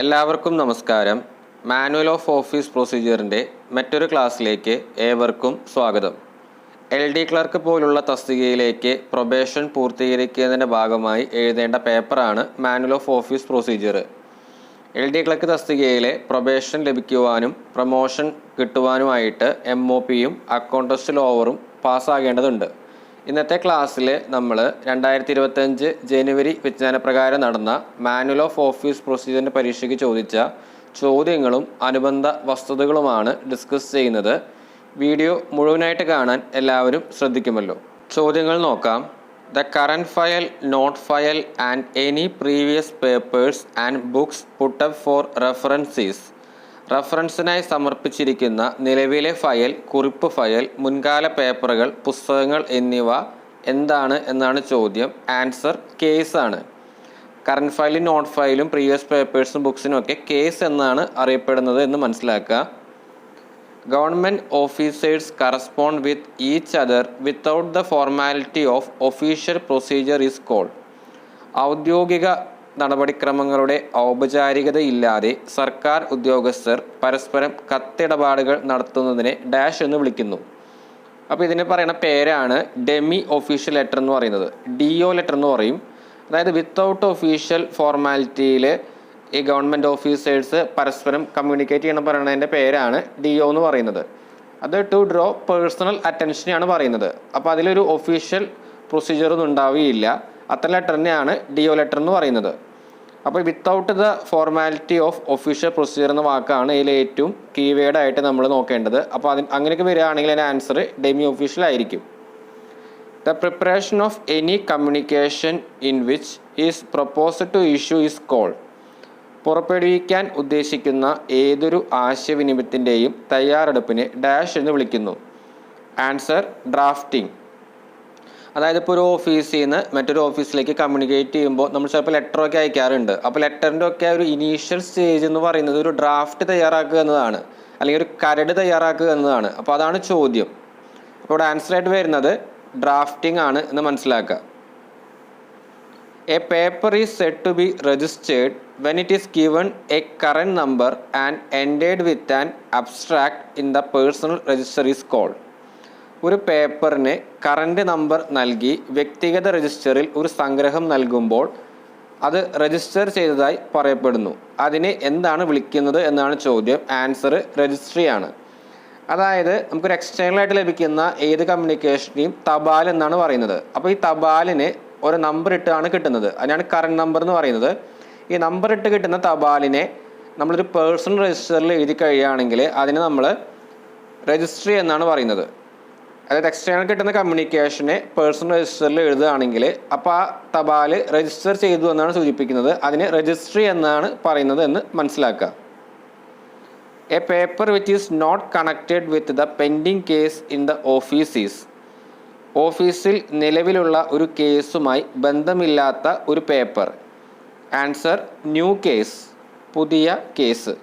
എല്ലാവർക്കും നമസ്കാരം. Manual of office പ്രൊസീജിയറിൻ്റെ മറ്റൊരു ക്ലാസ്സിലേക്ക് ഏവർക്കും സ്വാഗതം. LD ക്ലർക്ക് പോലുള്ള തസ്തികയിലേക്ക് പ്രൊബേഷൻ പൂർത്തീകരിക്കുന്നതിൻ്റെ ഭാഗമായി എഴുതേണ്ട പേപ്പറാണ് manual of office procedure. LD clerk തസ്തികയിലെ പ്രൊബേഷൻ ലഭിക്കുവാനും പ്രൊമോഷൻ കിട്ടുവാനുമായിട്ട് MOPയും അക്കൗണ്ടൻസി ലോവറും പാസ്സാകേണ്ടതുണ്ട്. ഇന്നത്തെ ക്ലാസ്സിൽ നമ്മൾ 2025 ജനുവരി വിജ്ഞാനപ്രകാരം നടന്ന മാനുവൽ ഓഫ് ഓഫീസ് പ്രൊസീജിയറിൻ്റെ പരീക്ഷയ്ക്ക് ചോദിച്ച ചോദ്യങ്ങളും അനുബന്ധ വസ്തുതകളുമാണ് ഡിസ്കസ് ചെയ്യുന്നത്. വീഡിയോ മുഴുവനായിട്ട് കാണാൻ എല്ലാവരും ശ്രദ്ധിക്കുമല്ലോ. ചോദ്യങ്ങൾ നോക്കാം. The current file, note file and any previous papers and books put up for reference is. റഫറൻസിനായി സമർപ്പിച്ചിരിക്കുന്ന നിലവിലെ ഫയൽ, കുറിപ്പ് ഫയൽ, മുൻകാല പേപ്പറുകൾ, പുസ്തകങ്ങൾ എന്നിവ എന്താണ് എന്നാണ് ചോദ്യം. ആൻസർ കേസാണ്. കറണ്ട് ഫയലും നോട്ട് ഫയലും പ്രീവിയസ് പേപ്പേഴ്സും ബുക്സിനും ഒക്കെ കേസ് എന്നാണ് അറിയപ്പെടുന്നത് എന്ന് മനസ്സിലാക്കുക. Government officers correspond with each other without the formality of official procedure is called. ഔദ്യോഗിക നടപടിക്രമങ്ങളുടെ ഔപചാരികതയില്ലാതെ സർക്കാർ ഉദ്യോഗസ്ഥർ പരസ്പരം കത്തിടപാടുകൾ നടത്തുന്നതിനെ ഡാഷ് എന്ന് വിളിക്കുന്നു. അപ്പോൾ ഇതിന് പറയുന്ന പേരാണ് ഡെമി ഒഫീഷ്യൽ ലെറ്റർ എന്ന് പറയുന്നത്. DO ലെറ്റർ എന്ന് പറയും. അതായത് വിത്തൗട്ട് ഒഫീഷ്യൽ ഫോർമാലിറ്റിയിൽ ഈ ഗവൺമെൻറ് ഓഫീസേഴ്സ് പരസ്പരം കമ്മ്യൂണിക്കേറ്റ് ചെയ്യണം പറയുന്നതിൻ്റെ പേരാണ് DO എന്ന് പറയുന്നത്. അത് ടു ഡ്രോ പേഴ്സണൽ അറ്റൻഷനെയാണ് പറയുന്നത്. അപ്പോൾ അതിലൊരു ഒഫീഷ്യൽ പ്രൊസീജിയറൊന്നും ഉണ്ടാവുകയില്ല. അത്ര ലെറ്ററിനെയാണ് DO ലെറ്റർ എന്ന് പറയുന്നത്. അപ്പോൾ without the formality of official procedure എന്ന വാക്കാണ് ഇതിൽ ഏറ്റവും കീവേഡായിട്ട് നമ്മൾ നോക്കേണ്ടത്. അപ്പോൾ അങ്ങനെയൊക്കെ വരികയാണെങ്കിൽ അതിൻ്റെ ആൻസർ ഡെമി ഒഫീഷ്യൽ ആയിരിക്കും. The preparation of any communication in which is proposed to issue is called. പുറപ്പെടുവിക്കാൻ ഉദ്ദേശിക്കുന്ന ഏതൊരു ആശയവിനിമയത്തിൻ്റെയും തയ്യാറെടുപ്പിനെ ഡാഷ് എന്ന് വിളിക്കുന്നു. Answer drafting. അതായത് ഇപ്പോൾ ഒരു ഓഫീസിൽ നിന്ന് മറ്റൊരു ഓഫീസിലേക്ക് കമ്മ്യൂണിക്കേറ്റ് ചെയ്യുമ്പോൾ നമ്മൾ ചിലപ്പോൾ ലെറ്ററൊക്കെ അയക്കാറുണ്ട്. അപ്പോൾ ലെറ്ററിൻ്റെ ഒക്കെ ഒരു ഇനീഷ്യൽ സ്റ്റേജ് എന്ന് പറയുന്നത് ഒരു ഡ്രാഫ്റ്റ് തയ്യാറാക്കുക എന്നതാണ്, അല്ലെങ്കിൽ ഒരു കരട് തയ്യാറാക്കുക എന്നതാണ്. അപ്പോൾ അതാണ് ചോദ്യം. അപ്പോൾ ഇവിടെ ആൻസറായിട്ട് വരുന്നത് ഡ്രാഫ്റ്റിംഗ് ആണ് എന്ന് മനസ്സിലാക്കുക. A paper is said to be registered when it is given a current number and ended with an abstract in the personal register is called. ഒരു പേപ്പറിന് കറൻറ്റ് നമ്പർ നൽകി വ്യക്തിഗത രജിസ്റ്ററിൽ ഒരു സംഗ്രഹം നൽകുമ്പോൾ അത് രജിസ്റ്റർ ചെയ്തതായി പറയപ്പെടുന്നു. അതിനെ എന്താണ് വിളിക്കുന്നത് എന്നാണ് ചോദ്യം. ആൻസർ രജിസ്ട്രിയാണ്. അതായത് നമുക്കൊരു എക്സ്റ്റേണലായിട്ട് ലഭിക്കുന്ന ഏത് കമ്മ്യൂണിക്കേഷനെയും തപാൽ എന്നാണ് പറയുന്നത്. അപ്പോൾ ഈ തപാലിന് ഒരു നമ്പർ ഇട്ടാണ് കിട്ടുന്നത്. അതിനാണ് കറൻറ്റ് നമ്പർ എന്ന് പറയുന്നത്. ഈ നമ്പർ ഇട്ട് കിട്ടുന്ന തപാലിനെ നമ്മളൊരു പേഴ്സണൽ രജിസ്റ്ററിൽ എഴുതി കഴിയുകയാണെങ്കിൽ അതിനെ നമ്മൾ രജിസ്ട്രി എന്നാണ് പറയുന്നത്. അതായത് എക്സ്റ്റേണൽ കിട്ടുന്ന കമ്മ്യൂണിക്കേഷനെ പേഴ്സണൽ രജിസ്റ്ററിൽ എഴുതുകയാണെങ്കിൽ അപ്പോൾ ആ തപാൽ രജിസ്റ്റർ ചെയ്തു എന്നാണ് സൂചിപ്പിക്കുന്നത്. അതിന് രജിസ്ട്രി എന്നാണ് പറയുന്നത് എന്ന് മനസ്സിലാക്കുക. A paper which is not connected with the pending case in the offices. ഓഫീസിൽ നിലവിലുള്ള ഒരു കേസുമായി ബന്ധമില്ലാത്ത ഒരു പേപ്പർ. ആൻസർ ന്യൂ കേസ്, പുതിയ case.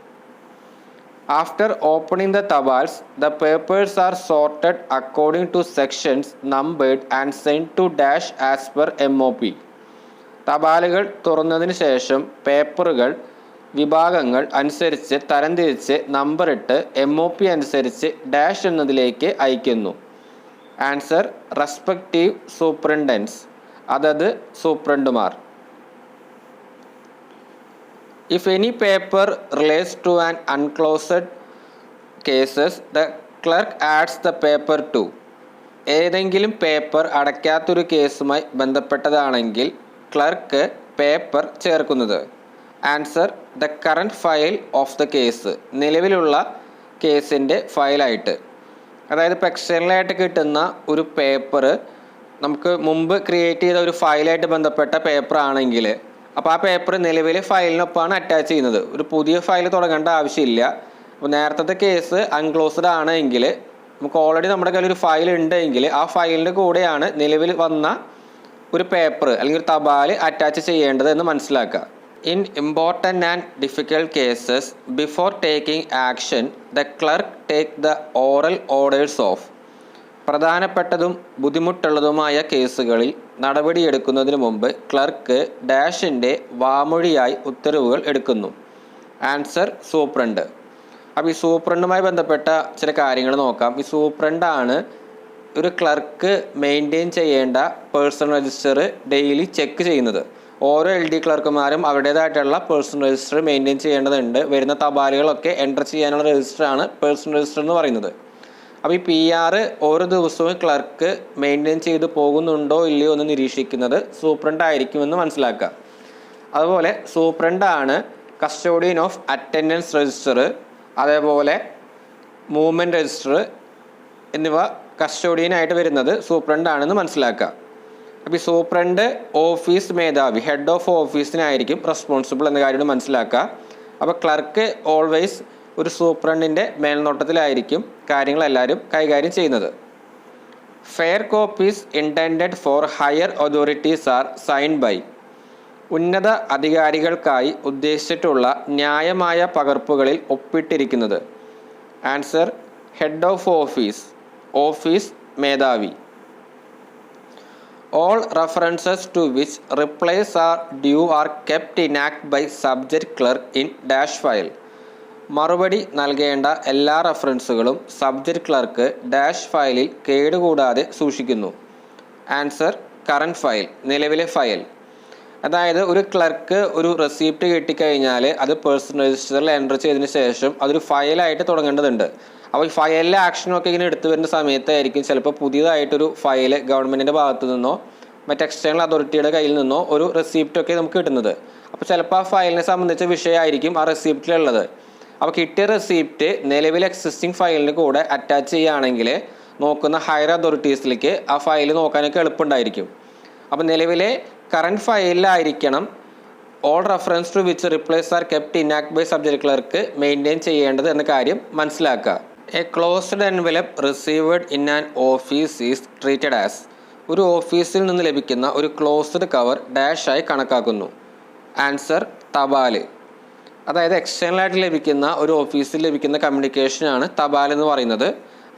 After opening the tabals, the papers are sorted according to sections numbered and sent to dash as per MOP. തപാലുകൾ തുറന്നതിന് ശേഷം പേപ്പറുകൾ വിഭാഗങ്ങൾ അനുസരിച്ച് തരംതിരിച്ച് നമ്പറിട്ട് MOP അനുസരിച്ച് ഡാഷ് എന്നതിലേക്ക് അയക്കുന്നു. ആൻസർ റെസ്പെക്റ്റീവ് സൂപ്രണ്ടൻസ്, അതത് സൂപ്രണ്ടുമാർ. If any paper relates to an unclosed cases, the clerk adds the paper to. ഏതെങ്കിലും പേപ്പർ അടയ്ക്കാത്തൊരു കേസുമായി ബന്ധപ്പെട്ടതാണെങ്കിൽ ക്ലർക്ക് പേപ്പർ ചേർക്കുന്നത്. Answer the current file of the case, നിലവിലുള്ള കേസിൻ്റെ ഫയലായിട്ട്. അതായത് ഇപ്പോൾ എക്സ്റ്റേണലായിട്ട് കിട്ടുന്ന ഒരു പേപ്പർ നമുക്ക് മുമ്പ് ക്രിയേറ്റ് ചെയ്ത ഒരു ഫയലായിട്ട് ബന്ധപ്പെട്ട പേപ്പർ ആണെങ്കിൽ അപ്പോൾ ആ പേപ്പർ നിലവിലെ ഫയലിനൊപ്പമാണ് അറ്റാച്ച് ചെയ്യുന്നത്. ഒരു പുതിയ ഫയൽ തുടങ്ങേണ്ട ആവശ്യമില്ല. അപ്പോൾ നേരത്തെ കേസ് അൺക്ലോസ്ഡ് ആണെങ്കിൽ നമുക്ക് ഓൾറെഡി നമ്മുടെ കയ്യിൽ ഒരു ഫയൽ ഉണ്ടെങ്കിൽ ആ ഫയലിൻ്റെ കൂടെയാണ് നിലവിൽ വന്ന ഒരു പേപ്പർ അല്ലെങ്കിൽ ഒരു തപാൽ അറ്റാച്ച് ചെയ്യേണ്ടത് എന്ന് മനസ്സിലാക്കുക. In important and difficult cases before taking action the clerk take the oral orders of. പ്രധാനപ്പെട്ടതും ബുദ്ധിമുട്ടുള്ളതുമായ കേസുകളിൽ നടപടിയെടുക്കുന്നതിന് മുമ്പ് ക്ലർക്ക് ഡാഷിൻ്റെ വാമൊഴിയായി ഉത്തരവുകൾ എടുക്കുന്നു. Answer superintendent. അപ്പോൾ ഈ സൂപ്രണ്ടുമായി ബന്ധപ്പെട്ട ചില കാര്യങ്ങൾ നോക്കാം. ഈ സൂപ്രണ്ടാണ് ഒരു ക്ലർക്ക് മെയിൻറ്റെയിൻ ചെയ്യേണ്ട പേഴ്സണൽ രജിസ്റ്റർ ഡെയിലി ചെക്ക് ചെയ്യുന്നത്. ഓരോ LD ക്ലർക്കുമാരും അവരുടേതായിട്ടുള്ള പേഴ്സണൽ രജിസ്റ്റർ മെയിൻറ്റെയിൻ ചെയ്യേണ്ടതുണ്ട്. വരുന്ന തപാലുകളൊക്കെ എൻ്റർ ചെയ്യാനുള്ള രജിസ്റ്ററാണ് പേഴ്സണൽ രജിസ്റ്റർ എന്ന് പറയുന്നത്. അപ്പോൾ ഈ PR ഓരോ ദിവസവും ക്ലർക്ക് മെയിൻറ്റെയിൻ ചെയ്ത് പോകുന്നുണ്ടോ ഇല്ലയോ എന്ന് നിരീക്ഷിക്കുന്നത് സൂപ്രണ്ട് ആയിരിക്കുമെന്ന് മനസ്സിലാക്കുക. അതുപോലെ സൂപ്രണ്ടാണ് കസ്റ്റോഡിയൻ ഓഫ് അറ്റൻഡൻസ് രജിസ്റ്റർ, അതേപോലെ മൂവ്മെൻറ്റ് രജിസ്റ്റർ എന്നിവ കസ്റ്റോഡിയനായിട്ട് വരുന്നത് സൂപ്രണ്ടാണെന്ന് മനസ്സിലാക്കുക. അപ്പോൾ ഈ സൂപ്രണ്ട് ഓഫീസ് മേധാവി, ഹെഡ് ഓഫ് ഓഫീസിനായിരിക്കും റെസ്പോൺസിബിൾ എന്ന കാര്യം മനസ്സിലാക്കുക. അപ്പോൾ ക്ലർക്ക് ഓൾവേസ് ഒരു സൂപ്രണ്ടിൻ്റെ മേൽനോട്ടത്തിലായിരിക്കും കാര്യങ്ങളെല്ലാവരും കൈകാര്യം ചെയ്യുന്നത്. Fair copies intended for higher authorities are signed by. ഉന്നത അധികാരികൾക്കായി ഉദ്ദേശിച്ചിട്ടുള്ള ന്യായമായ പകർപ്പുകളിൽ ഒപ്പിട്ടിരിക്കുന്നത്. Answer head of office, office മേധാവി. All references to which replies are due are kept intact by subject clerk in dash file. മറുപടി നൽകേണ്ട എല്ലാ റെഫറൻസുകളും സബ്ജക്റ്റ് ക്ലർക്ക് ഡാഷ് ഫയലിൽ കേടുകൂടാതെ സൂക്ഷിക്കുന്നു. ആൻസർ കറണ്ട് ഫയൽ, നിലവിലെ ഫയൽ. അതായത് ഒരു ക്ലർക്ക് ഒരു റെസിപ്റ്റ് കിട്ടിക്കഴിഞ്ഞാൽ അത് പേഴ്സണൽ രജിസ്റ്ററിൽ എൻ്റർ ചെയ്തതിന് ശേഷം അതൊരു ഫയലായിട്ട് തുടങ്ങേണ്ടതുണ്ട്. അപ്പോൾ ഈ ഫയലിലെ ആക്ഷനൊക്കെ ഇങ്ങനെ എടുത്തു വരുന്ന സമയത്തായിരിക്കും ചിലപ്പോൾ പുതിയതായിട്ടൊരു ഫയൽ ഗവൺമെൻറ്റിൻ്റെ ഭാഗത്തു നിന്നോ മറ്റ് എക്സ്റ്റേണൽ അതോറിറ്റിയുടെ കയ്യിൽ നിന്നോ ഒരു റെസിപ്റ്റൊക്കെ നമുക്ക് കിട്ടുന്നത്. അപ്പോൾ ചിലപ്പോൾ ആ ഫയലിനെ സംബന്ധിച്ച വിഷയമായിരിക്കും ആ റെസിപ്റ്റിലുള്ളത്. അപ്പോൾ കിട്ടിയ റെസിപ്റ്റ് നിലവിൽ എക്സിസ്റ്റിംഗ് ഫയലിന് കൂടെ അറ്റാച്ച് ചെയ്യുകയാണെങ്കിൽ നോക്കുന്ന ഹയർ അതോറിറ്റീസിലേക്ക് ആ ഫയൽ നോക്കാനൊക്കെ എളുപ്പമുണ്ടായിരിക്കും. അപ്പോൾ നിലവിലെ കറണ്ട് ഫയലിലായിരിക്കണം all reference to which replies are kept intact by subject clerk maintain ചെയ്യേണ്ടത് എന്ന കാര്യം മനസ്സിലാക്കുക. A closed envelope received in an office is treated as. ഒരു ഓഫീസിൽ നിന്ന് ലഭിക്കുന്ന ഒരു ക്ലോസ്ഡ് കവർ ഡാഷായി കണക്കാക്കുന്നു. ആൻസർ തപാല്. അതായത് എക്സ്റ്റേണലായിട്ട് ലഭിക്കുന്ന ഒരു ഓഫീസിൽ ലഭിക്കുന്ന കമ്മ്യൂണിക്കേഷനാണ് തപാൽ എന്ന് പറയുന്നത്.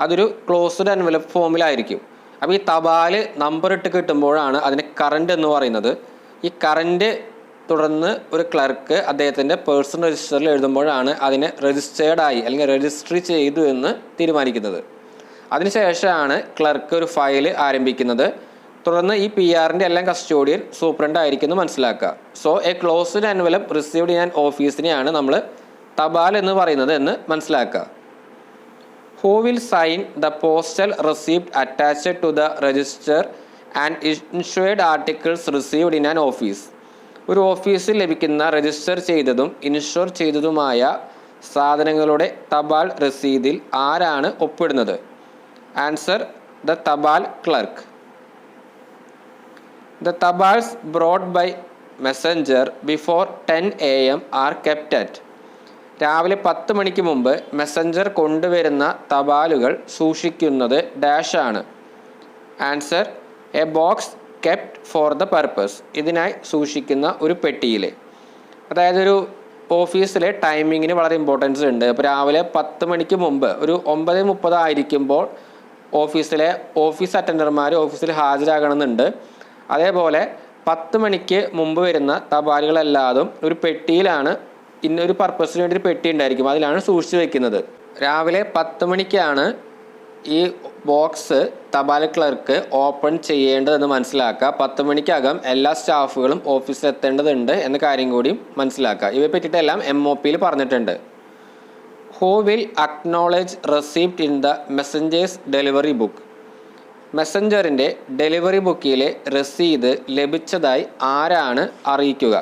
അതൊരു ക്ലോസ്ഡ് എൻവലപ്പ് ഫോമിലായിരിക്കും. അപ്പോൾ ഈ തപാല് നമ്പർ ഇട്ട് കിട്ടുമ്പോഴാണ് അതിന് കറണ്ട് എന്ന് പറയുന്നത്. ഈ കറണ്ട് തുടർന്ന് ഒരു ക്ലർക്ക് അദ്ദേഹത്തിൻ്റെ പേഴ്സണൽ രജിസ്റ്ററിൽ എഴുതുമ്പോഴാണ് അതിനെ രജിസ്റ്റേർഡായി അല്ലെങ്കിൽ രജിസ്റ്റർ ചെയ്തു എന്ന് തീരുമാനിക്കുന്നത്. അതിനുശേഷമാണ് ക്ലർക്ക് ഒരു ഫയൽ ആരംഭിക്കുന്നത്. തുടർന്ന് ഈ PR-ൻ്റെ എല്ലാം കസ്റ്റോഡിയൻ സൂപ്രണ്ട് ആയിരിക്കും എന്ന് മനസ്സിലാക്കുക. So a closed envelope received in an ഓഫീസിനെയാണ് നമ്മൾ തപാൽ എന്ന് പറയുന്നത് എന്ന് മനസ്സിലാക്കുക. Who will sign the postal receipt attached to the register and insured articles received in an office. ഒരു ഓഫീസിൽ ലഭിക്കുന്ന രജിസ്റ്റർ ചെയ്തതും ഇൻഷുർ ചെയ്തതുമായ സാധനങ്ങളുടെ തപാൽ രസീതിൽ ആരാണ് ഒപ്പിടുന്നത്? Answer the tapal clerk. The tapals brought by messenger before 10 AM are kept at. രാവിലെ 10 മണിക്ക് മുമ്പ് മെസ്സഞ്ചർ കൊണ്ടുവരുന്ന തപാലുകൾ സൂക്ഷിക്കുന്നത് ഡാഷാണ്. Answer a box kept for the purpose. ഇതിനായി സൂക്ഷിക്കുന്ന ഒരു പെട്ടിയിൽ. അതായത് ഒരു ഓഫീസിലെ ടൈമിങ്ങിന് വളരെ ഇമ്പോർട്ടൻസ് ഉണ്ട്. അപ്പോൾ രാവിലെ 10 മണിക്ക് മുമ്പ് ഒരു 9:30 ആയിരിക്കുമ്പോൾ ഓഫീസ് അറ്റൻഡർമാർ ഓഫീസിൽ ഹാജരാകണമെന്നുണ്ട്. അതേപോലെ 10 മണിക്ക് മുമ്പ് വരുന്ന തപാലുകളല്ലാതും ഒരു പെട്ടിയിലാണ്, ഇന്നൊരു പർപ്പസിന് വേണ്ടി ഒരു പെട്ടി ഉണ്ടായിരിക്കും, അതിലാണ് സൂക്ഷിച്ച് വയ്ക്കുന്നത്. രാവിലെ 10 മണിക്കാണ് ഈ ബോക്സ് തപാൽ ക്ലർക്ക് ഓപ്പൺ ചെയ്യേണ്ടതെന്ന് മനസ്സിലാക്കുക. 10 മണിക്കകം എല്ലാ സ്റ്റാഫുകളും ഓഫീസിൽ എത്തേണ്ടതുണ്ട് എന്ന കാര്യം കൂടി മനസ്സിലാക്കുക. ഇവയെ പറ്റിയിട്ടെല്ലാം MOPയിൽ പറഞ്ഞിട്ടുണ്ട്. Who will acknowledge receipt in the messenger's delivery book. മെസ്സഞ്ചറിൻ്റെ ഡെലിവറി ബുക്കിലെ രസീത് ലഭിച്ചതായി ആരാണ് അറിയിക്കുക?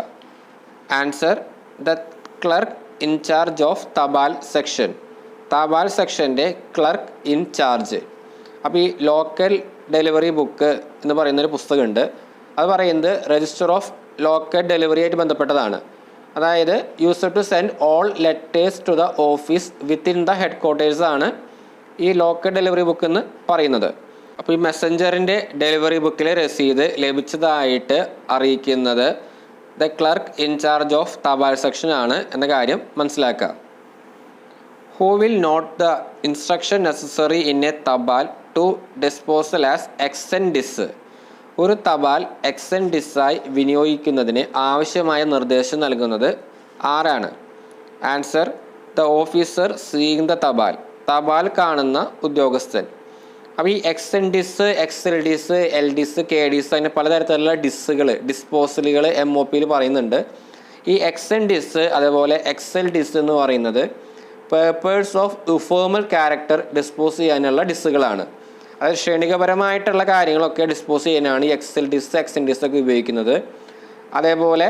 Answer the clerk in charge of tapal section. തപാൽ സെക്ഷൻ്റെ ക്ലർക്ക് ഇൻചാർജ്. അപ്പോൾ ഈ ലോക്കൽ ഡെലിവറി ബുക്ക് എന്ന് പറയുന്നൊരു പുസ്തകമുണ്ട്. അത് പറയുന്നത് രജിസ്റ്റർ ഓഫ് ലോക്കൽ ഡെലിവറി ആയിട്ട് ബന്ധപ്പെട്ടതാണ്. അതായത് used to send all letters to the office within the head ക്വാർട്ടേഴ്സാണ് ഈ ലോക്കൽ ഡെലിവറി ബുക്ക് എന്ന് പറയുന്നത്. അപ്പോൾ ഈ മെസ്സഞ്ചറിൻ്റെ ഡെലിവറി ബുക്കിലെ രസീത് ലഭിച്ചതായിട്ട് അറിയിക്കുന്നത് the clerk in charge of tapal section ആണ് എന്ന കാര്യം മനസ്സിലാക്കുക. Who will note the instruction necessary in a tapal to disposal as എക്സെൻഡിസ്. ഒരു തപാൽ എക്സെൻഡിസായി വിനിയോഗിക്കുന്നതിന് ആവശ്യമായ നിർദ്ദേശം നൽകുന്നത് ആരാണ്? Answer the officer seeing the tapal. തപാൽ കാണുന്ന ഉദ്യോഗസ്ഥൻ. അപ്പോൾ ഈ X L dis, K dis അങ്ങനെ പലതരത്തിലുള്ള ഡിസ്പോസലുകൾ MOPയിൽ പറയുന്നുണ്ട്. ഈ എക്സ് അതേപോലെ എൽ ഡിസ് എന്ന് പറയുന്നത് papers of informal character dispose ചെയ്യാനുള്ള ഡിസ്സുകളാണ്. അതായത് ക്ഷണികപരമായിട്ടുള്ള കാര്യങ്ങളൊക്കെ ഡിസ്പോസ് ചെയ്യാനാണ് ഈ എക്സ് എൽ ഡിസ് ഒക്കെ ഉപയോഗിക്കുന്നത്. അതേപോലെ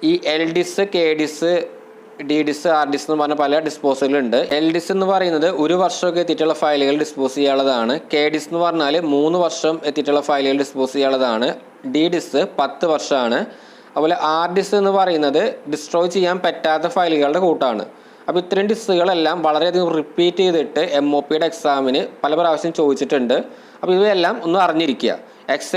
ഈ എൽ ഡിസ്, കെ ഡിസ്, ഡി ഡിസ്, ആർ ഡിസ് എന്ന് പറഞ്ഞ പല ഡിസ്പോസലുകളുണ്ട്. എൽ ഡിസ് എന്ന് പറയുന്നത് 1 വർഷമൊക്കെ എത്തിയിട്ടുള്ള ഫയലുകൾ ഡിസ്പോസ് ചെയ്യാനുള്ളതാണ്. കെ ഡിസ് എന്ന് പറഞ്ഞാൽ 3 വർഷം എത്തിയിട്ടുള്ള ഫയലുകൾ ഡിസ്പോസ് ചെയ്യാനുള്ളതാണ്. ഡി ഡിസ് 10 വർഷമാണ്. അതുപോലെ ആർ ഡിസ് എന്ന് പറയുന്നത് ഡിസ്ട്രോയ് ചെയ്യാൻ പറ്റാത്ത ഫയലുകളുടെ കൂട്ടാണ്. അപ്പോൾ ഇത്രയും ഡിസ്സുകളെല്ലാം വളരെയധികം റിപ്പീറ്റ് ചെയ്തിട്ട് MOPയുടെ എക്സാമിന് പല പ്രാവശ്യം ചോദിച്ചിട്ടുണ്ട്. അപ്പോൾ ഇവയെല്ലാം ഒന്ന് അറിഞ്ഞിരിക്കുക. എക്സ്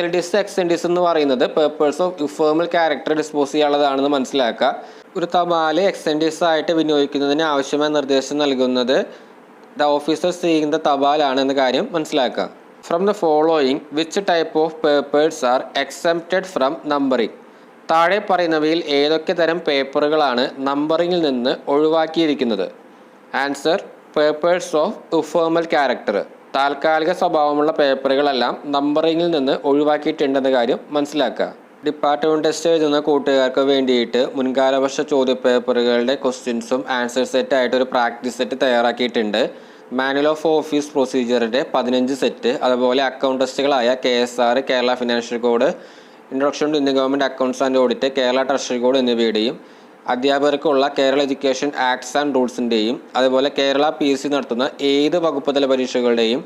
എൻ ഡിസ് എന്ന് പറയുന്നത് papers of informal character dispose ചെയ്യാനുള്ളതാണെന്ന് മനസ്സിലാക്കുക. ഒരു തപാൽ എക്സ് എൻ ഡിസ് ആയിട്ട് വിനിയോഗിക്കുന്നതിന് ആവശ്യമായ നിർദ്ദേശം നൽകുന്നത് ദ ഓഫീസർ സീയിങ് ദ തപാലാണ് എന്ന കാര്യം മനസ്സിലാക്കുക. From the following which type of papers are exempted from numbering? താഴെ പറയുന്നവയിൽ ഏതൊക്കെ തരം പേപ്പറുകളാണ് നമ്പറിങ്ങിൽ നിന്ന് ഒഴിവാക്കിയിരിക്കുന്നത്? Answer papers of informal character. താൽക്കാലിക സ്വഭാവമുള്ള പേപ്പറുകളെല്ലാം നമ്പറിങ്ങിൽ നിന്ന് ഒഴിവാക്കിയിട്ടുണ്ടെന്ന കാര്യം മനസ്സിലാക്കുക. ഡിപ്പാർട്ട്മെൻറ്റ് ടെസ്റ്റ് എഴുതുന്ന കൂട്ടുകാർക്ക് വേണ്ടിയിട്ട് മുൻകാല വർഷ ചോദ്യപേപ്പറുകളുടെ ക്വസ്റ്റ്യൻസും ആൻസർ സെറ്റായിട്ട് ഒരു പ്രാക്ടീസ് സെറ്റ് തയ്യാറാക്കിയിട്ടുണ്ട്. മാനുവൽ ഓഫ് ഓഫീസ് പ്രൊസീജിയറിൻ്റെ 15 സെറ്റ്, അതുപോലെ അക്കൗണ്ട് ടെസ്റ്റുകളായ KSR, Kerala financial code, introduction to Indian government accounts and audit, Kerala treasury code എന്നിവയുടെയും അധ്യാപകർക്കുള്ള കേരള എഡ്യൂക്കേഷൻ ആക്ട്സ് ആൻഡ് റൂൾസിൻ്റെയും അതുപോലെ കേരള PSC നടത്തുന്ന ഏത് വകുപ്പ് തല പരീക്ഷകളുടെയും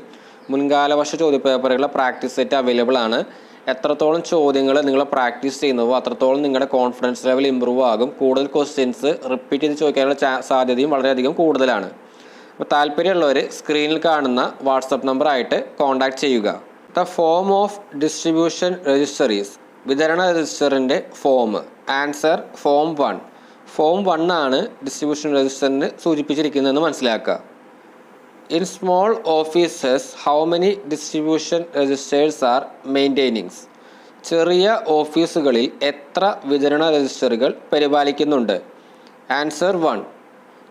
മുൻകാല വർഷ ചോദ്യപേപ്പറുകളുടെ പ്രാക്ടീസ് സെറ്റ് അവൈലബിൾ ആണ്. എത്രത്തോളം ചോദ്യങ്ങൾ നിങ്ങൾ പ്രാക്ടീസ് ചെയ്യുന്നുവോ അത്രത്തോളം നിങ്ങളുടെ കോൺഫിഡൻസ് ലെവൽ ഇമ്പ്രൂവ് ആകും. കൂടുതൽ ക്വസ്റ്റ്യൻസ് റിപ്പീറ്റ് ചെയ്ത് ചോദിക്കാനുള്ള സാധ്യതയും വളരെയധികം കൂടുതലാണ്. അപ്പോൾ താല്പര്യമുള്ളവർ സ്ക്രീനിൽ കാണുന്ന വാട്സപ്പ് നമ്പറായിട്ട് കോൺടാക്ട് ചെയ്യുക. The form of distribution registries. വിതരണ രജിസ്റ്ററിൻ്റെ ഫോം. Answer form 1. ഫോം 1 ആണ് ഡിസ്ട്രിബ്യൂഷൻ രജിസ്റ്ററിന് സൂചിപ്പിച്ചിരിക്കുന്നതെന്ന് മനസ്സിലാക്കുക. In small offices how many distribution registers are maintainings? ചെറിയ ഓഫീസുകളിൽ എത്ര വിതരണ രജിസ്റ്ററുകൾ പരിപാലിക്കുന്നുണ്ട്? ആൻസർ 1.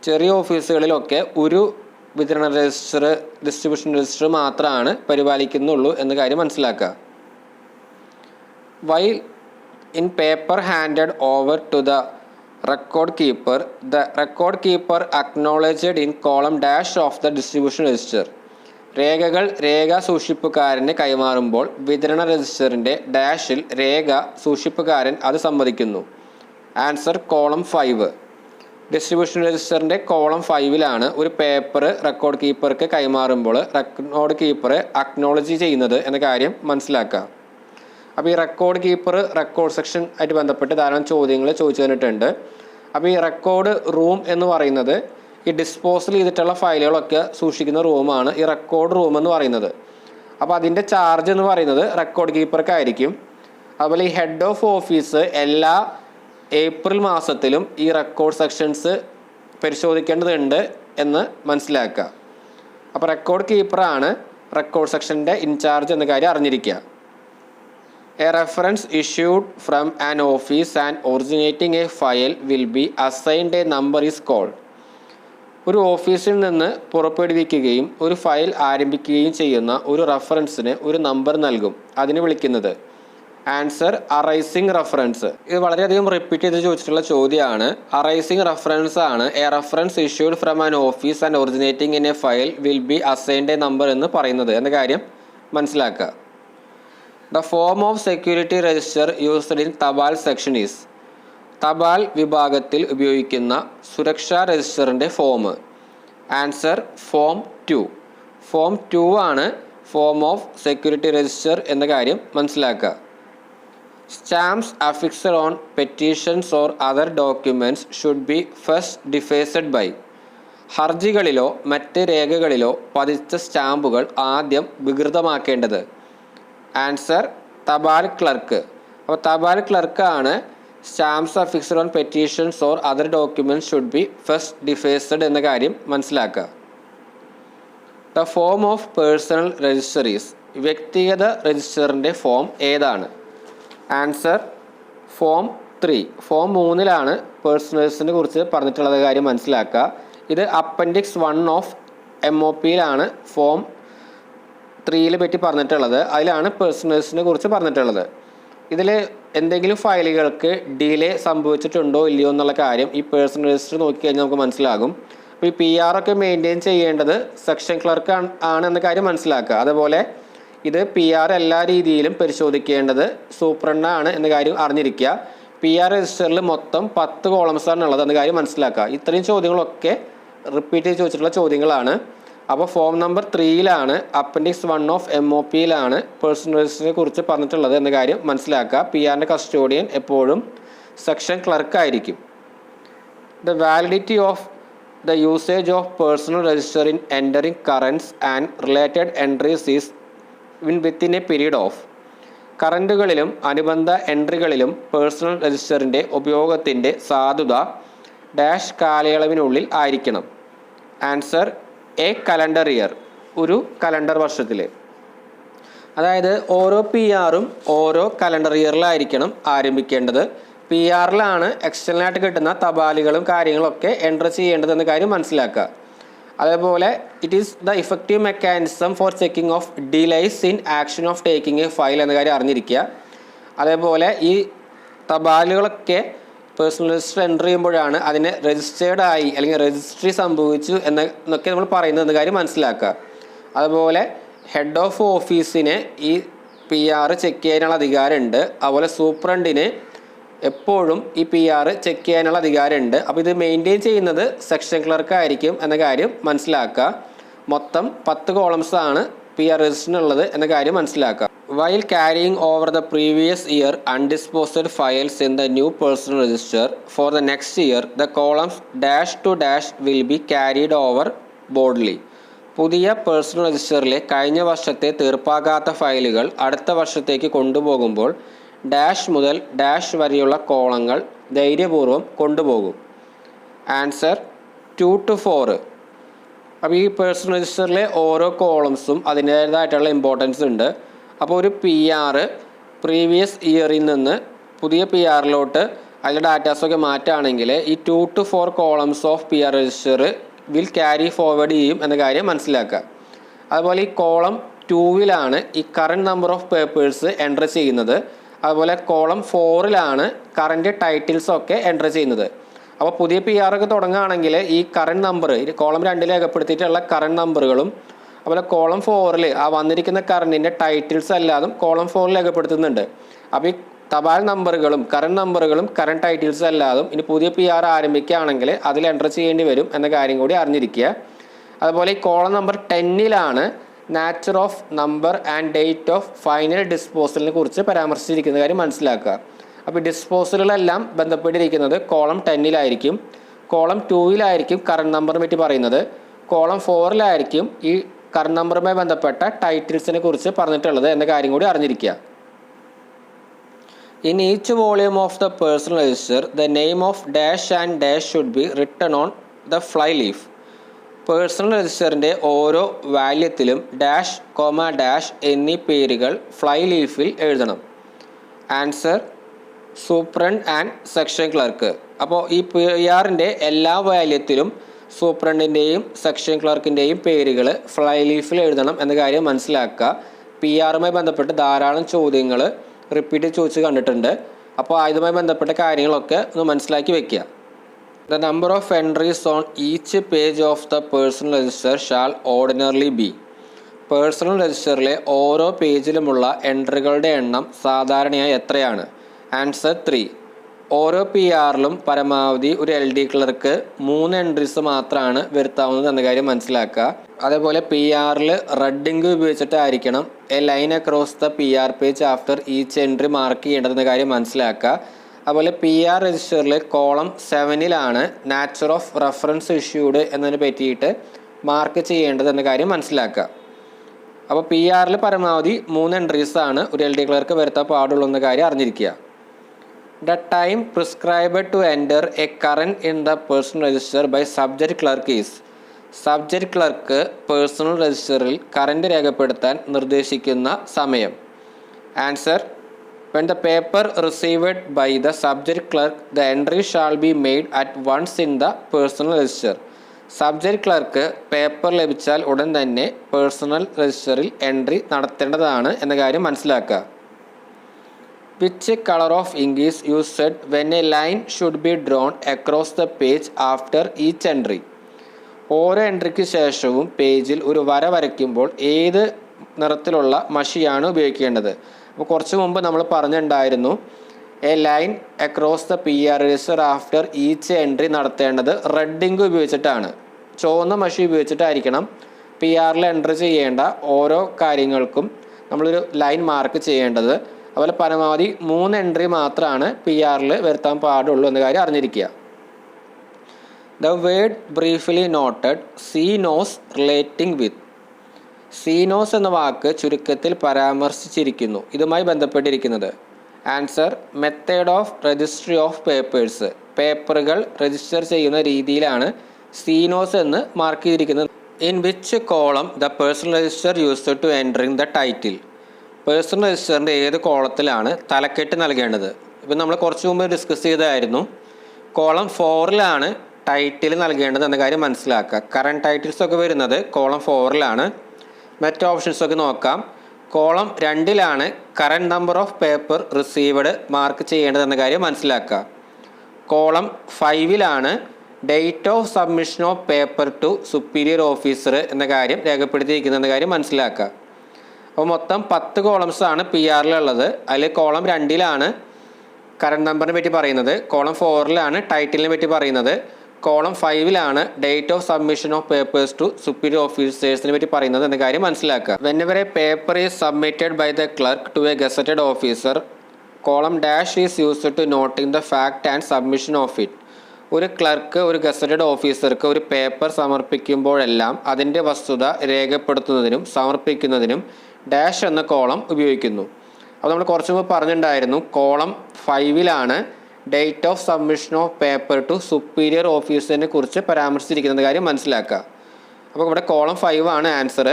ചെറിയ ഓഫീസുകളിലൊക്കെ ഒരു വിതരണ ഡിസ്ട്രിബ്യൂഷൻ രജിസ്റ്റർ മാത്രമാണ് പരിപാലിക്കുന്നുള്ളൂ എന്ന കാര്യം മനസ്സിലാക്കുക. While in paper handed over to the record keeper acknowledged in column dash of the distribution register. രേഖകൾ രേഖാ സൂക്ഷിപ്പുകാരന് കൈമാറുമ്പോൾ വിതരണ രജിസ്റ്ററിൻ്റെ ഡാഷിൽ രേഖ സൂക്ഷിപ്പുകാരൻ അത് സമ്മതിക്കുന്നു. Answer column 5. ഡിസ്ട്രിബ്യൂഷൻ രജിസ്റ്ററിൻ്റെ കോളം 5ലാണ് ഒരു പേപ്പർ റെക്കോർഡ് കീപ്പർക്ക് കൈമാറുമ്പോൾ റെക്കോർഡ് കീപ്പർ അക്നോളജ് ചെയ്യുന്നത് എന്ന കാര്യം മനസ്സിലാക്കുക. അപ്പോൾ ഈ റെക്കോർഡ് കീപ്പർ റെക്കോർഡ് സെക്ഷൻ ആയിട്ട് ബന്ധപ്പെട്ട് ധാരാളം ചോദ്യങ്ങൾ ചോദിച്ചു തന്നിട്ടുണ്ട്. അപ്പോൾ ഈ റെക്കോർഡ് റൂം എന്ന് പറയുന്നത് ഈ ഡിസ്പോസൽ ചെയ്തിട്ടുള്ള ഫയലുകളൊക്കെ സൂക്ഷിക്കുന്ന റൂമാണ് ഈ റെക്കോർഡ് റൂം എന്ന് പറയുന്നത്. അപ്പോൾ അതിൻ്റെ ചാർജ് എന്ന് പറയുന്നത് റെക്കോർഡ് കീപ്പർക്കായിരിക്കും. അതുപോലെ ഈ ഹെഡ് ഓഫ് ഓഫീസ് എല്ലാ ഏപ്രിൽ മാസത്തിലും ഈ റെക്കോർഡ് സെക്ഷൻസ് പരിശോധിക്കേണ്ടതുണ്ട് എന്ന് മനസ്സിലാക്കുക. അപ്പോൾ റെക്കോർഡ് കീപ്പറാണ് റെക്കോർഡ് സെക്ഷൻ്റെ ഇൻചാർജ് എന്ന കാര്യം അറിഞ്ഞിരിക്കുക. A reference issued from an office and originating a file will be assigned a number is called. ഒരു ഓഫീസിൽ നിന്ന് പുറപ്പെടുവിക്കുകയും ഒരു ഫയൽ ആരംഭിക്കുകയും ചെയ്യുന്ന ഒരു റെഫറൻസിന് ഒരു നമ്പർ നൽകും. അതിന് വിളിക്കുന്നത് ആൻസർ അറൈസിംഗ് റെഫറൻസ്. ഇത് വളരെയധികം റിപ്പീറ്റ് ചെയ്ത് ചോദിച്ചിട്ടുള്ള ചോദ്യമാണ്. അറൈസിംഗ് റെഫറൻസ് ആണ് A reference issued from an office and originating in A file will be assigned A number എന്ന് പറയുന്നത് എന്ന കാര്യം മനസ്സിലാക്കുക. The form of security register used in തപാൽ സെക്ഷൻ ഈസ്. തപാൽ വിഭാഗത്തിൽ ഉപയോഗിക്കുന്ന സുരക്ഷാ രജിസ്റ്ററിൻ്റെ ഫോം. Answer form 2. ഫോം 2 ആണ് ഫോം ഓഫ് സെക്യൂരിറ്റി രജിസ്റ്റർ എന്ന കാര്യം മനസ്സിലാക്കുക. Stamps affixed on petitions or other documents should be first defaced by. ഹർജികളിലോ മറ്റ് രേഖകളിലോ പതിച്ച സ്റ്റാമ്പുകൾ ആദ്യം വികൃതമാക്കേണ്ടത്. ആൻസർ തപാൽ ക്ലർക്ക്. അപ്പോൾ തപാൽ ക്ലർക്കാണ് stamps affixed on petitions or other documents should be first defaced എന്ന കാര്യം മനസ്സിലാക്കുക. The form of personal registries. വ്യക്തിഗത രജിസ്റ്ററിൻ്റെ ഫോം ഏതാണ്? ആൻസർ ഫോം 3 ഫോം 3-ലാണ് പേഴ്സണൽസിനെ കുറിച്ച് പറഞ്ഞിട്ടുള്ളത് കാര്യം മനസ്സിലാക്കുക. ഇത് അപ്പൻഡിക്സ് 1 ഓഫ് MOPയിലാണ് ഫോം 3 പറ്റി പറഞ്ഞിട്ടുള്ളത്. അതിലാണ് പേഴ്സണൽസിനെ കുറിച്ച് പറഞ്ഞിട്ടുള്ളത്. ഇതിൽ എന്തെങ്കിലും ഫയലുകൾക്ക് ഡിലേ സംഭവിച്ചിട്ടുണ്ടോ ഇല്ലയോ എന്നുള്ള കാര്യം ഈ പേഴ്സണൽ രജിസ്റ്റർ നോക്കിക്കഴിഞ്ഞാൽ നമുക്ക് മനസ്സിലാകും. അപ്പോൾ ഈ PR ഒക്കെ മെയിൻറ്റെയിൻ ചെയ്യേണ്ടത് സെക്ഷൻ ക്ലർക്ക് ആണെന്ന കാര്യം മനസ്സിലാക്കുക. അതുപോലെ ഇത് PR എല്ലാ രീതിയിലും പരിശോധിക്കേണ്ടത് സൂപ്രണ്ടാണ് എന്ന കാര്യം അറിഞ്ഞിരിക്കുക. PR രജിസ്റ്ററിൽ മൊത്തം 10 കോളംസാണ് ഉള്ളത് എന്ന കാര്യം മനസ്സിലാക്കുക. ഇത്രയും ചോദ്യങ്ങളൊക്കെ റിപ്പീറ്റ് ചെയ്ത് ചോദിച്ചിട്ടുള്ള ചോദ്യങ്ങളാണ്. അപ്പോൾ ഫോം നമ്പർ 3-ലാണ് അപ്പൻഡിക്സ് 1 ഓഫ് MOPയിലാണ് പേഴ്സണൽ രജിസ്റ്ററിനെ കുറിച്ച് പറഞ്ഞിട്ടുള്ളത് എന്ന കാര്യം മനസ്സിലാക്കുക. PRൻ്റെ കസ്റ്റോഡിയൻ എപ്പോഴും സെക്ഷൻ ക്ലർക്ക് ആയിരിക്കും. The validity of the usage of personal register in entering currents and related entries is within a period of. കറൻറ്റുകളിലും അനുബന്ധ എൻട്രികളിലും പേഴ്സണൽ രജിസ്റ്ററിൻ്റെ ഉപയോഗത്തിൻ്റെ സാധുത ഡാഷ് കാലയളവിനുള്ളിൽ ആയിരിക്കണം. ആൻസർ എ കലണ്ടർ ഇയർ, ഒരു കലണ്ടർ വർഷത്തിൽ. അതായത് ഓരോ PR-ഉം ഓരോ കലണ്ടർ ഇയറിലായിരിക്കണം ആരംഭിക്കേണ്ടത്. PR-ലാണ് എക്സ്റ്റേണലായിട്ട് കിട്ടുന്ന തപാലുകളും കാര്യങ്ങളൊക്കെ എൻട്രി ചെയ്യേണ്ടതെന്ന കാര്യം മനസ്സിലാക്കുക. അതേപോലെ it is the effective mechanism for checking of delays in action of taking a file എന്ന കാര്യം അറിഞ്ഞിരിക്കുക. അതേപോലെ ഈ തപാലുകളൊക്കെ പേഴ്സണൽ രജിസ്റ്റർ എൻ്റർ ചെയ്യുമ്പോഴാണ് അതിനെ രജിസ്റ്റേർഡ് ആയി അല്ലെങ്കിൽ രജിസ്ട്രി സംഭവിച്ചു എന്നൊക്കെ നമ്മൾ പറയുന്നത് എന്ന കാര്യം മനസ്സിലാക്കുക. അതുപോലെ ഹെഡ് ഓഫ് ഓഫീസിനെ ഈ PR ചെക്ക് ചെയ്യാനുള്ള അധികാരമുണ്ട്. അതുപോലെ സൂപ്രണ്ടിന് എപ്പോഴും ഈ PR ചെക്ക് ചെയ്യാനുള്ള അധികാരമുണ്ട്. അപ്പോൾ ഇത് മെയിൻറ്റെയിൻ ചെയ്യുന്നത് സെക്ഷൻ ക്ലർക്ക് ആയിരിക്കും എന്ന കാര്യം മനസ്സിലാക്കുക. മൊത്തം 10 കോളംസാണ് PR രജിസ്റ്ററിനുള്ളത് എന്ന കാര്യം മനസ്സിലാക്കുക. While carrying over the previous year undisposed files in the new personal register for the next year, the columns dash to dash will be carried over boldly. പുതിയ പേഴ്സണൽ രജിസ്റ്ററിലെ കഴിഞ്ഞ വർഷത്തെ തീർപ്പാക്കാത്ത ഫയലുകൾ അടുത്ത വർഷത്തേക്ക് കൊണ്ടുപോകുമ്പോൾ ഡാഷ് മുതൽ ഡാഷ് വരെയുള്ള കോളങ്ങൾ ധൈര്യപൂർവ്വം കൊണ്ടുപോകും. Answer 2 to 4. അപ്പോൾ ഈ പേഴ്സണൽ രജിസ്റ്ററിലെ ഓരോ കോളംസും അതിൻ്റേതായിട്ടുള്ള ഇമ്പോർട്ടൻസ് ഉണ്ട്. അപ്പോൾ ഒരു PR പ്രീവിയസ് ഇയറിൽ നിന്ന് പുതിയ PR-ലോട്ട് അതിൻ്റെ ഡാറ്റാസൊക്കെ മാറ്റുകയാണെങ്കിൽ ഈ 2 to 4 columns of PR register will carry forward ചെയ്യും എന്ന കാര്യം മനസ്സിലാക്കുക. അതുപോലെ ഈ കോളം 2-ലാണ് ഈ current number of papers enter ചെയ്യുന്നത്. അതുപോലെ കോളം 4-ലാണ് കറൻറ്റ് ടൈറ്റിൽസൊക്കെ എൻ്റർ ചെയ്യുന്നത്. അപ്പോൾ പുതിയ PR ഒക്കെ തുടങ്ങുകയാണെങ്കിൽ ഈ കറണ്ട് നമ്പർ കോളം 2-ൽ രേഖപ്പെടുത്തിയിട്ടുള്ള കറണ്ട് നമ്പറുകളും അതുപോലെ കോളം 4-ൽ ആ വന്നിരിക്കുന്ന കറണ്ടിൻ്റെ ടൈറ്റിൽസ് അല്ലാതും കോളം 4-ൽ രേഖപ്പെടുത്തുന്നുണ്ട്. അപ്പോൾ ഈ തപാൽ നമ്പറുകളും കറണ്ട് ടൈറ്റിൽസ് അല്ലാതും ഇനി പുതിയ PR ആരംഭിക്കുകയാണെങ്കിൽ അതിൽ എൻ്റർ ചെയ്യേണ്ടി വരും എന്ന കാര്യം കൂടി അറിഞ്ഞിരിക്കുക. അതുപോലെ ഈ കോളം നമ്പർ 10-ലാണ് nature of number and date of final ഡിസ്പോസലിനെ കുറിച്ച് പരാമർശിച്ചിരിക്കുന്ന കാര്യം മനസ്സിലാക്കുക. അപ്പോൾ ഡിസ്പോസലുകളെല്ലാം ബന്ധപ്പെട്ടിരിക്കുന്നത് കോളം 10-ലായിരിക്കും. കോളം 2-ലായിരിക്കും കറണ്ട് നമ്പറിനെ പറ്റി പറയുന്നത്. കോളം 4-ലായിരിക്കും ഈ കറണ്ട് നമ്പറുമായി ബന്ധപ്പെട്ട ടൈറ്റിൽസിനെ കുറിച്ച് പറഞ്ഞിട്ടുള്ളത് എന്ന കാര്യം കൂടി അറിഞ്ഞിരിക്കുക. In each volume of the personal register the name of dash and dash should be written on the fly leaf. Personal രജിസ്റ്ററിൻ്റെ ഓരോ വാല്യത്തിലും ഡാഷ് ഡാഷ് എന്നീ പേരുകൾ ഫ്ലൈ ലീഫിൽ എഴുതണം. Answer superintendent and section clerk. അപ്പോൾ ഈ PR-ൻ്റെ എല്ലാ വാല്യത്തിലും സൂപ്രണ്ടിൻ്റെയും സെക്ഷൻ ക്ലർക്കിൻ്റെയും പേരുകൾ ഫ്ലൈ ലീഫിൽ എഴുതണം എന്ന കാര്യം മനസ്സിലാക്കുക. PR-മായി ബന്ധപ്പെട്ട് ധാരാളം ചോദ്യങ്ങൾ റിപ്പീറ്റ് ചോദിച്ച് കണ്ടിട്ടുണ്ട്. അപ്പോൾ ഇതുമായി ബന്ധപ്പെട്ട കാര്യങ്ങളൊക്കെ ഒന്ന് മനസ്സിലാക്കി വെക്കുക. The number of entries on each page of the personal register shall ordinarily be. Personal രജിസ്റ്ററിലെ ഓരോ പേജിലുമുള്ള എൻട്രികളുടെ എണ്ണം സാധാരണയായി എത്രയാണ്? ആൻസർ 3. ഓരോ PR-ലും പരമാവധി ഒരു LD ക്ലർക്ക് 3 എൻട്രീസ് മാത്രമാണ് വരുത്താവുന്നത് എന്ന കാര്യം മനസ്സിലാക്കുക. അതേപോലെ PR-ൽ റെഡിങ് ഉപയോഗിച്ചിട്ടായിരിക്കണം a line across the PR page after each entry mark ചെയ്യേണ്ടതെന്ന കാര്യം മനസ്സിലാക്കുക. അതുപോലെ PR രജിസ്റ്ററിൽ കോളം 7-ലാണ് നാച്ചർ ഓഫ് റെഫറൻസ് ഇഷ്യൂഡ് എന്നതിനെ പറ്റിയിട്ട് മാർക്ക് ചെയ്യേണ്ടത് എന്ന കാര്യം മനസ്സിലാക്കുക. അപ്പോൾ PR-ൽ പരമാവധി 3 എൻട്രീസാണ് ഒരു LD ക്ലർക്ക് വരുത്താൻ പാടുള്ളൂ എന്ന കാര്യം അറിഞ്ഞിരിക്കുക. The time prescribed to enter a current in the personal register by subject clerk is. Subject clerk personal രജിസ്റ്ററിൽ കറൻറ്റ് രേഖപ്പെടുത്താൻ നിർദ്ദേശിക്കുന്ന സമയം. Answer When the paper received by the subject clerk, the entry shall be made at once in the personal register. Subject clerk paper ലഭിച്ചാൽ ഉടൻ തന്നെ personal രജിസ്റ്ററിൽ entry നടത്തേണ്ടതാണ് എന്ന കാര്യം മനസ്സിലാക്കുക. Which colour of ink is used when a line should be drawn across the page after each entry. ഓരോ എൻട്രിക്ക് ശേഷവും പേജിൽ ഒരു വര വരയ്ക്കുമ്പോൾ ഏത് നിറത്തിലുള്ള മഷിയാണ് ഉപയോഗിക്കേണ്ടത്? അപ്പോൾ കുറച്ച് മുമ്പ് നമ്മൾ പറഞ്ഞിട്ടുണ്ടായിരുന്നു A line across the PR register after each entry നടത്തേണ്ടത് റെഡ് ഇങ്ക് ഉപയോഗിച്ചിട്ടാണ്, ചുവന്ന മഷി ഉപയോഗിച്ചിട്ടായിരിക്കണം PR എൻട്രി ചെയ്യേണ്ട ഓരോ കാര്യങ്ങൾക്കും നമ്മളൊരു ലൈൻ മാർക്ക് ചെയ്യേണ്ടത്. അതുപോലെ പരമാവധി 3 എൻട്രി മാത്രമാണ് PR വരുത്താൻ പാടുള്ളൂ എന്ന കാര്യം അറിഞ്ഞിരിക്കുക. The word briefly noted, see knows relating with. സീനോസ് എന്ന വാക്ക് ചുരുക്കത്തിൽ പരാമർശിച്ചിരിക്കുന്നു. ഇതുമായി ബന്ധപ്പെട്ടിരിക്കുന്നത് answer method of registry of papers. പേപ്പറുകൾ രജിസ്റ്റർ ചെയ്യുന്ന രീതിയിലാണ് സീനോസ് എന്ന് മാർക്ക് ചെയ്തിരിക്കുന്നത്. In which column the personal register used to entering the title. Personal രജിസ്റ്ററിൻ്റെ ഏത് കോളത്തിലാണ് തലക്കെട്ട് നൽകേണ്ടത്? ഇപ്പം നമ്മൾ കുറച്ച് മുമ്പ് ഡിസ്കസ് ചെയ്തതായിരുന്നു. കോളം 4ലാണ് ടൈറ്റിൽ നൽകേണ്ടത് എന്ന കാര്യം മനസ്സിലാക്കുക. കറണ്ട് ടൈറ്റിൽസ് ഒക്കെ വരുന്നത് കോളം 4ലാണ്. മറ്റ് ഓപ്ഷൻസൊക്കെ നോക്കാം. കോളം 2ലാണ് current number of paper received mark ചെയ്യേണ്ടതെന്ന കാര്യം മനസ്സിലാക്കുക. കോളം 5ലാണ് date of submission of paper to superior officer എന്ന കാര്യം രേഖപ്പെടുത്തിയിരിക്കുന്ന കാര്യം മനസ്സിലാക്കുക. അപ്പോൾ മൊത്തം 10 കോളംസാണ് PR അതിൽ കോളം 2ലാണ് കറണ്ട് നമ്പറിനെ പറ്റി പറയുന്നത്, കോളം 4ലാണ് ടൈറ്റിലിനെ പറ്റി പറയുന്നത്, കോളം 5ലാണ് date of submission of papers to superior ഓഫീസേഴ്സിനെ പറ്റി പറയുന്നത് എന്ന കാര്യം മനസ്സിലാക്കുക. Whenever a paper is submitted by the clerk to a gazetted officer, column dash is used to noting the fact and submission of it. ഒരു clerk ഒരു gazetted ഓഫീസർക്ക് ഒരു പേപ്പർ സമർപ്പിക്കുമ്പോഴെല്ലാം അതിൻ്റെ വസ്തുത രേഖപ്പെടുത്തുന്നതിനും സമർപ്പിക്കുന്നതിനും ഡാഷ് എന്ന കോളം ഉപയോഗിക്കുന്നു. അപ്പോൾ നമ്മൾ കുറച്ച് മുമ്പ് പറഞ്ഞിട്ടുണ്ടായിരുന്നു കോളം 5ലാണ് date of submission of paper to superior ഓഫീസറിനെ കുറിച്ച് പരാമർശിച്ചിരിക്കുന്ന കാര്യം മനസ്സിലാക്കുക. അപ്പോൾ ഇവിടെ കോളം 5ആണ് ആൻസർ.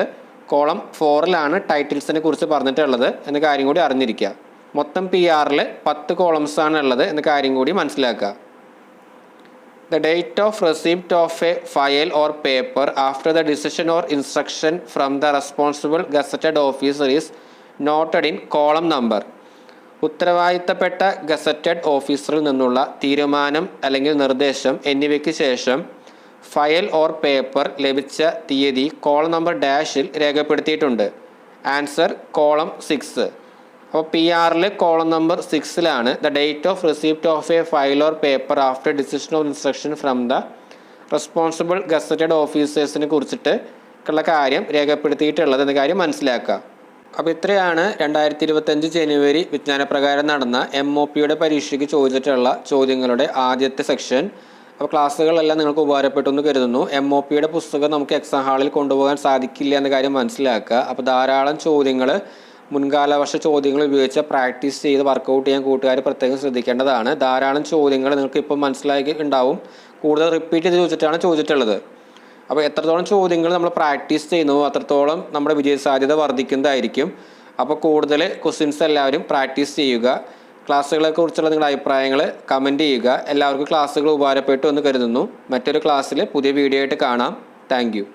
കോളം 4ലാണ് ടൈറ്റിൽസിനെ കുറിച്ച് പറഞ്ഞിട്ടുള്ളത് എന്ന കാര്യം കൂടി അറിഞ്ഞിരിക്കുക. മൊത്തം PR 10 കോളംസാണ് ഉള്ളത് എന്ന കാര്യം കൂടി മനസ്സിലാക്കുക. The date of receipt of a file or paper after the decision or instruction from the responsible gazetted officer is noted in column number. ഉത്തരവാദിത്തപ്പെട്ട ഗസറ്റഡ് ഓഫീസറിൽ നിന്നുള്ള തീരുമാനം അല്ലെങ്കിൽ നിർദ്ദേശം എന്നിവയ്ക്ക് ശേഷം ഫയൽ ഓർ പേപ്പർ ലഭിച്ച തീയതി കോളം നമ്പർ ഡാഷിൽ രേഖപ്പെടുത്തിയിട്ടുണ്ട്. Answer column 6. അപ്പോൾ PR കോളം നമ്പർ 6ലാണ് the date of receipt of a file or paper after decision of instruction from the responsible gazetted ഓഫീസേഴ്സിനെ കുറിച്ചിട്ട് ഉള്ള കാര്യം രേഖപ്പെടുത്തിയിട്ടുള്ളത് എന്ന കാര്യം മനസ്സിലാക്കുക. അപ്പോൾ ഇത്രയാണ് 2025 ജനുവരി വിജ്ഞാനപ്രകാരം നടന്ന MOPയുടെ പരീക്ഷയ്ക്ക് ചോദിച്ചിട്ടുള്ള ചോദ്യങ്ങളുടെ ആദ്യത്തെ സെക്ഷൻ. അപ്പോൾ ക്ലാസ്സുകളെല്ലാം നിങ്ങൾക്ക് ഉപകാരപ്പെട്ടു എന്ന് കരുതുന്നു. MOPയുടെ പുസ്തകം നമുക്ക് എക്സാം ഹാളിൽ കൊണ്ടുപോകാൻ സാധിക്കില്ല എന്ന കാര്യം മനസ്സിലാക്കുക. അപ്പോൾ ധാരാളം ചോദ്യങ്ങൾ മുൻകാല വർഷ ചോദ്യങ്ങൾ ഉപയോഗിച്ച് പ്രാക്ടീസ് ചെയ്ത് വർക്കൗട്ട് ചെയ്യാൻ കൂട്ടുകാർ പ്രത്യേകം ശ്രദ്ധിക്കേണ്ടതാണ്. ധാരാളം ചോദ്യങ്ങൾ നിങ്ങൾക്ക് ഇപ്പോൾ മനസ്സിലാക്കി ഉണ്ടാവും. കൂടുതൽ റിപ്പീറ്റ് ചെയ്ത് ചോദിച്ചിട്ടാണ് ചോദിച്ചിട്ടുള്ളത്. അപ്പോൾ എത്രത്തോളം ചോദ്യങ്ങൾ നമ്മൾ പ്രാക്ടീസ് ചെയ്യുന്നു അത്രത്തോളം നമ്മുടെ വിജയസാധ്യത വർദ്ധിക്കുന്നതായിരിക്കും. അപ്പോൾ കൂടുതൽ ക്വസ്റ്റ്യൻസ് എല്ലാവരും പ്രാക്ടീസ് ചെയ്യുക. ക്ലാസ്സുകളെക്കുറിച്ചുള്ള നിങ്ങളുടെ അഭിപ്രായങ്ങൾ കമൻറ്റ് ചെയ്യുക. എല്ലാവർക്കും ക്ലാസ്സുകൾ ഉപകാരപ്പെട്ടു എന്ന് കരുതുന്നു. മറ്റൊരു ക്ലാസ്സിൽ പുതിയ വീഡിയോ ആയിട്ട് കാണാം. Thank you.